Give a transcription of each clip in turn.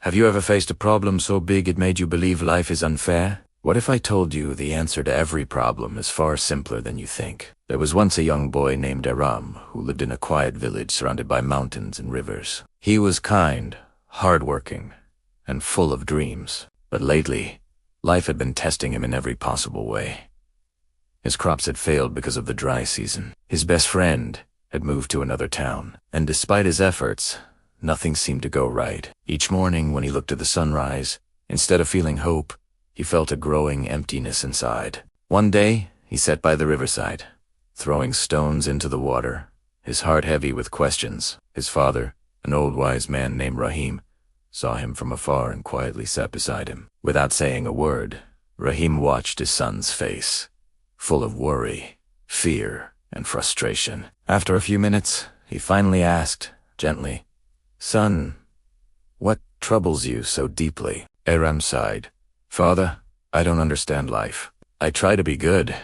Have you ever faced a problem so big it made you believe life is unfair? What if I told you the answer to every problem is far simpler than you think? There was once a young boy named Aram who lived in a quiet village surrounded by mountains and rivers. He was kind, hardworking, and full of dreams. But lately, life had been testing him in every possible way. His crops had failed because of the dry season. His best friend had moved to another town, and despite his efforts, nothing seemed to go right. Each morning when he looked at the sunrise, instead of feeling hope, he felt a growing emptiness inside. One day, he sat by the riverside, throwing stones into the water, his heart heavy with questions. His father, an old wise man named Rahim, saw him from afar and quietly sat beside him. Without saying a word, Rahim watched his son's face, full of worry, fear, and frustration. After a few minutes, he finally asked, gently, "Son, what troubles you so deeply?" Aram sighed. "Father, I don't understand life. I try to be good.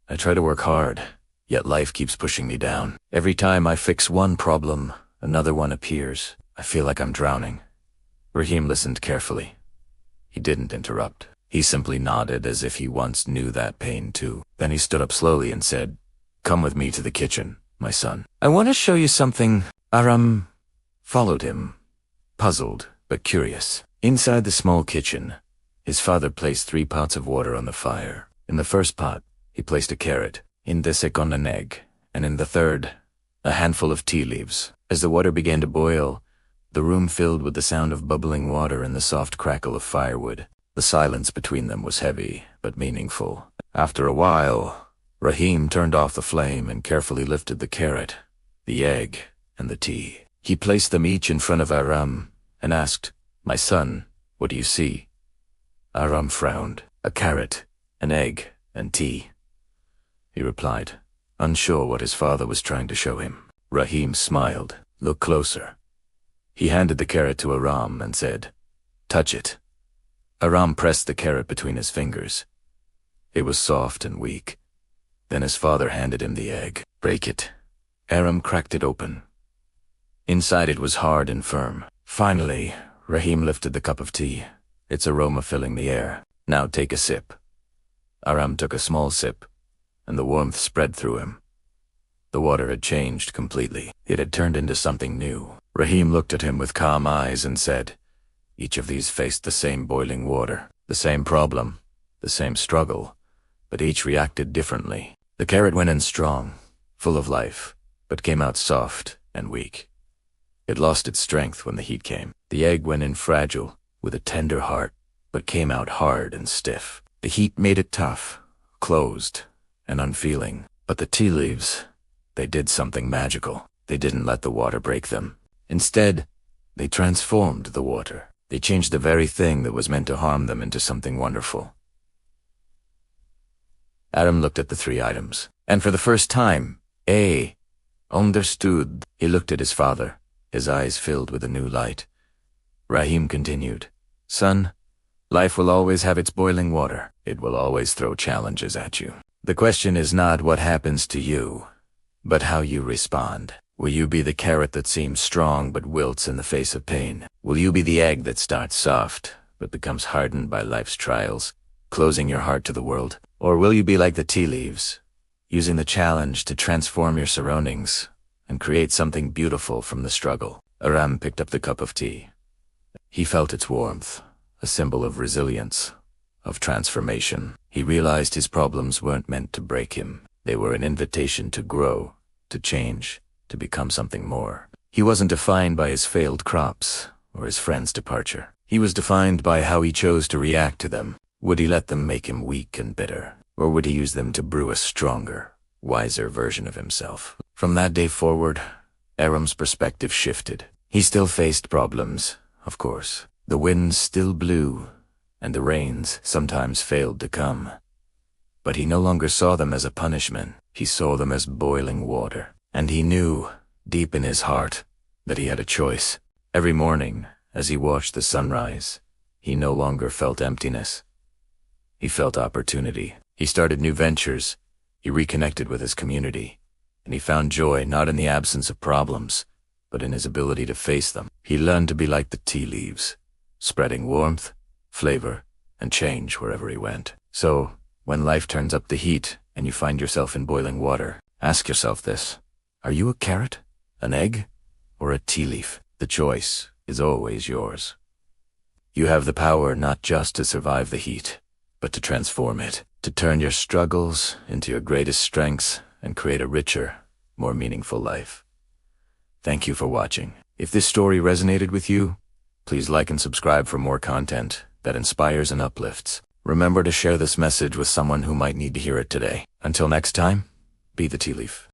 I try to work hard, yet life keeps pushing me down. Every time I fix one problem, another one appears. I feel like I'm drowning." Rahim listened carefully. He didn't interrupt. He simply nodded as if he once knew that pain too. Then he stood up slowly and said, "Come with me to the kitchen, my son. I want to show you something." Aram followed him, puzzled but curious. Inside the small kitchen, his father placed 3 pots of water on the fire. In the first pot, he placed a carrot, in the second an egg, and in the third, a handful of tea leaves. As the water began to boil, the room filled with the sound of bubbling water and the soft crackle of firewood. The silence between them was heavy but meaningful. After a while, Rahim turned off the flame and carefully lifted the carrot, the egg, and the tea. He placed them each in front of Aram and asked, "My son, what do you see?" Aram frowned. "A carrot, an egg, and tea," he replied, unsure what his father was trying to show him. Rahim smiled. "Look closer." He handed the carrot to Aram and said, "Touch it." Aram pressed the carrot between his fingers. It was soft and weak. Then his father handed him the egg. "Break it." Aram cracked it open. Inside it was hard and firm. Finally, Rahim lifted the cup of tea, its aroma filling the air. "Now take a sip." Aram took a small sip, and the warmth spread through him. The water had changed completely. It had turned into something new. Rahim looked at him with calm eyes and said, "Each of these faced the same boiling water, the same problem, the same struggle, but each reacted differently. The carrot went in strong, full of life, but came out soft and weak. It lost its strength when the heat came. The egg went in fragile, with a tender heart, but came out hard and stiff. The heat made it tough, closed, and unfeeling. But the tea leaves, they did something magical. They didn't let the water break them. Instead, they transformed the water. They changed the very thing that was meant to harm them into something wonderful." Aram looked at the 3 items, and for the first time, understood. He looked at his father, his eyes filled with a new light. Rahim continued, "Son, life will always have its boiling water. It will always throw challenges at you. The question is not what happens to you, but how you respond. Will you be the carrot that seems strong but wilts in the face of pain? Will you be the egg that starts soft but becomes hardened by life's trials, closing your heart to the world? Or will you be like the tea leaves, using the challenge to transform your surroundings and create something beautiful from the struggle?" Aram picked up the cup of tea. He felt its warmth, a symbol of resilience, of transformation. He realized his problems weren't meant to break him. They were an invitation to grow, to change, to become something more. He wasn't defined by his failed crops or his friend's departure. He was defined by how he chose to react to them. Would he let them make him weak and bitter, or would he use them to brew a stronger, wiser version of himself? From that day forward, Aram's perspective shifted. He still faced problems, of course. The winds still blew, and the rains sometimes failed to come. But he no longer saw them as a punishment. He saw them as boiling water. And he knew, deep in his heart, that he had a choice. Every morning, as he watched the sunrise, he no longer felt emptiness. He felt opportunity. He started new ventures. He reconnected with his community. And he found joy not in the absence of problems, but in his ability to face them. He learned to be like the tea leaves, spreading warmth, flavor, and change wherever he went. So, when life turns up the heat and you find yourself in boiling water, ask yourself this: are you a carrot, an egg, or a tea leaf? The choice is always yours. You have the power not just to survive the heat, but to transform it, to turn your struggles into your greatest strengths and create a richer, more meaningful life. Thank you for watching. If this story resonated with you, please like and subscribe for more content that inspires and uplifts. Remember to share this message with someone who might need to hear it today. Until next time, be the tea leaf.